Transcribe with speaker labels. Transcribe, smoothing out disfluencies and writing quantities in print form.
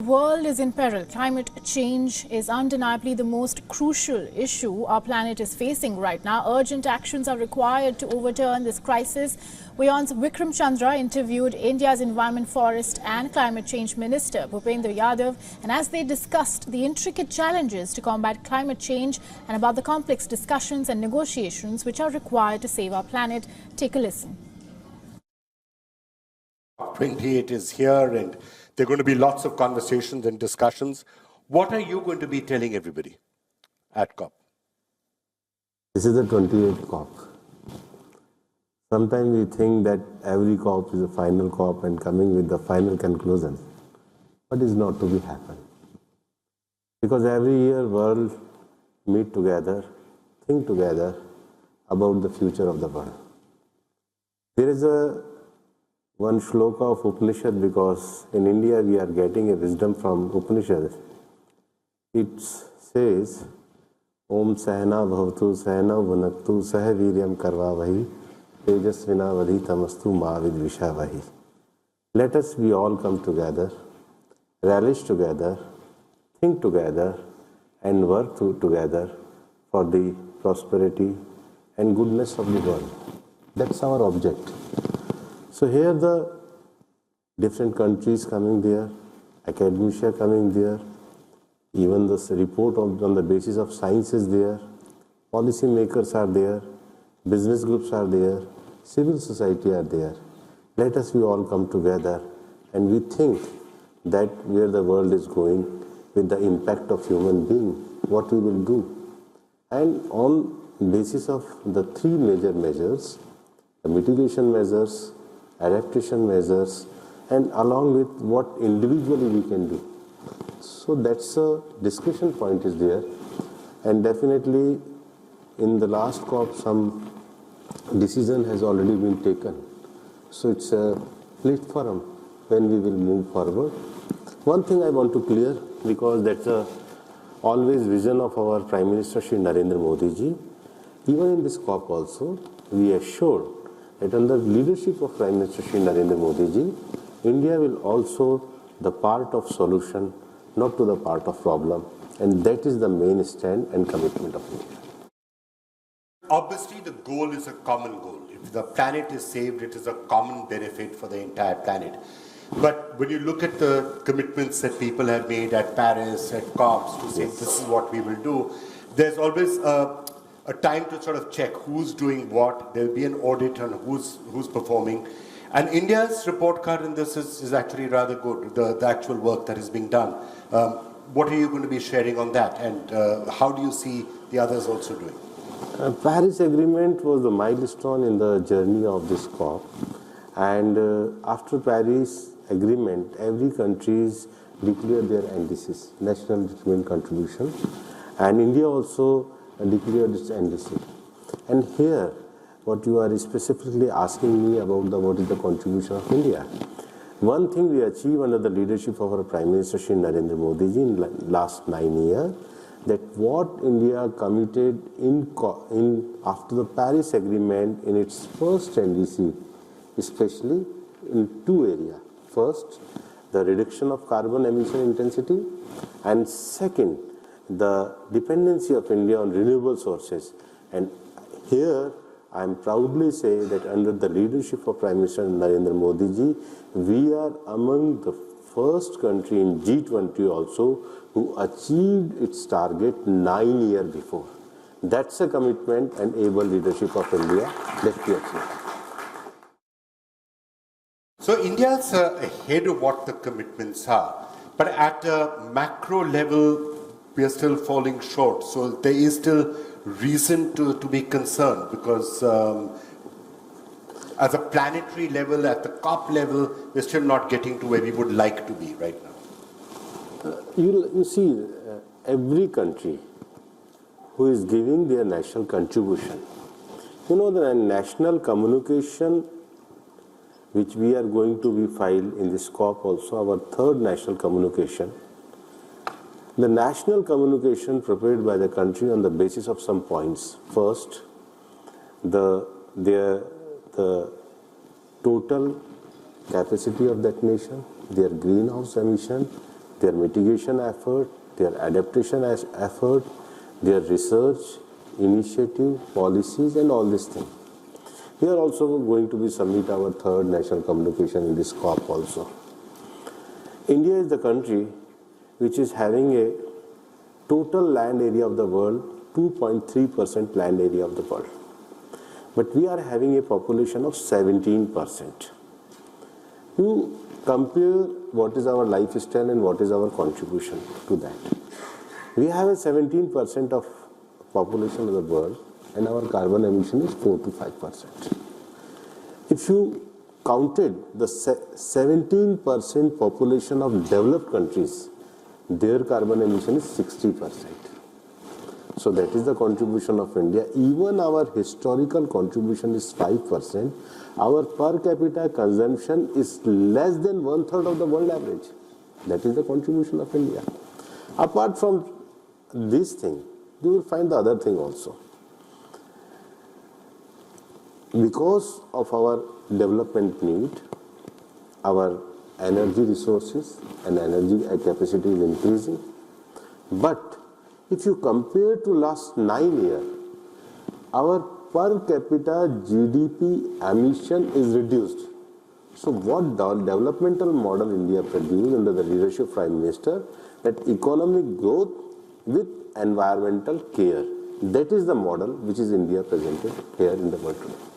Speaker 1: world is in peril. Climate change is undeniably the most crucial issue our planet is facing right now. Urgent actions are required to overturn this crisis. WION's Vikram Chandra interviewed India's Environment, Forest and Climate Change Minister Bhupender Yadav, and as they discussed the intricate challenges to combat climate change and about the complex discussions and negotiations which are required to save our planet, take a listen.
Speaker 2: 28 is here and there are going to be lots of conversations and discussions. What are you going to be telling everybody at COP?
Speaker 3: This is the 28th COP. Sometimes we think that every COP is a final COP and coming with the final conclusion. But it's not to be happen. Because every year world meet together, think together about the future of the world. There is one shloka of Upanishad, because in India we are getting a wisdom from Upanishad. It says, Om Sahana Bhavatu Sahana Vunaktu Sah Viryam Karvavahi Tejasvina Vadhitamastu Mavid Vishavahi. Let us we all come together, relish together, think together and work together for the prosperity and goodness of the world. That's our object. So here the different countries coming there, academia coming there, even this report on the basis of science is there, policy makers are there, business groups are there, civil society are there. Let us we all come together and we think that where the world is going with the impact of human being, what we will do. And on basis of the three major measures, the mitigation measures, adaptation measures, and along with what individually we can do. So that's a discussion point is there, and definitely in the last COP some decision has already been taken. So it's a platform when we will move forward. One thing I want to clear, because that's a always vision of our Prime Minister Shri Narendra Modi ji. Even in this COP also, we assured that under the leadership of Prime Minister Shri Narendra Modi ji, India will also the part of solution, not to the part of problem, and that is the main stand and commitment of India.
Speaker 2: Obviously, the goal is a common goal. If the planet is saved, it is a common benefit for the entire planet. But when you look at the commitments that people have made at Paris, at COPs, to say this is what we will do, there's always a time to sort of check who's doing what. There'll be an audit on who's performing. And India's report card in this is actually rather good, the actual work that is being done. What are you going to be sharing on that, and how do you see the others also doing?
Speaker 3: Paris Agreement was the milestone in the journey of this COP. And after Paris Agreement, every country declared their NDCs, National Determined Contribution. And India also declared its NDC. And here, what you are specifically asking me about what is the contribution of India. One thing we achieved under the leadership of our Prime Minister Shri Narendra Modi ji in last 9 years, that what India committed after the Paris Agreement in its first NDC, especially in two areas. First, the reduction of carbon emission intensity, and second, the dependency of India on renewable sources. And here, I am proudly say that under the leadership of Prime Minister Narendra Modi ji, we are among the first country in G20 also who achieved its target 9 years before. That's a commitment and able leadership of India that we achieved.
Speaker 2: So India's ahead of what the commitments are, but at a macro level, we are still falling short. So there is still reason to be concerned, because as a planetary level, at the COP level, we're still not getting to where we would like to be right now.
Speaker 3: You see, every country who is giving their national contribution, you know, the national communication which we are going to be filed in this COP also, our third national communication. The national communication prepared by the country on the basis of some points. First, the total capacity of that nation, their greenhouse emission, their mitigation effort, their adaptation effort, their research, initiative, policies, and all these things. We are also going to be submit our third national communication in this COP also. India is the country which is having a total land area of the world, 2.3% land area of the world. But we are having a population of 17%. You compare what is our lifestyle and what is our contribution to that. We have a 17% of population of the world and our carbon emission is 4 to 5%. If you counted the 17% population of developed countries, their carbon emission is 60%. So that is the contribution of India. Even our historical contribution is 5%. Our per capita consumption is less than 1/3 of the world average. That is the contribution of India. Apart from this thing, you will find the other thing also. Because of our development need, our energy resources and energy capacity is increasing. But if you compare to last 9 years, our per capita GDP emission is reduced. So what developmental model India produced under the leadership of Prime Minister, that economic growth with environmental care. That is the model which is India presented here in the world today.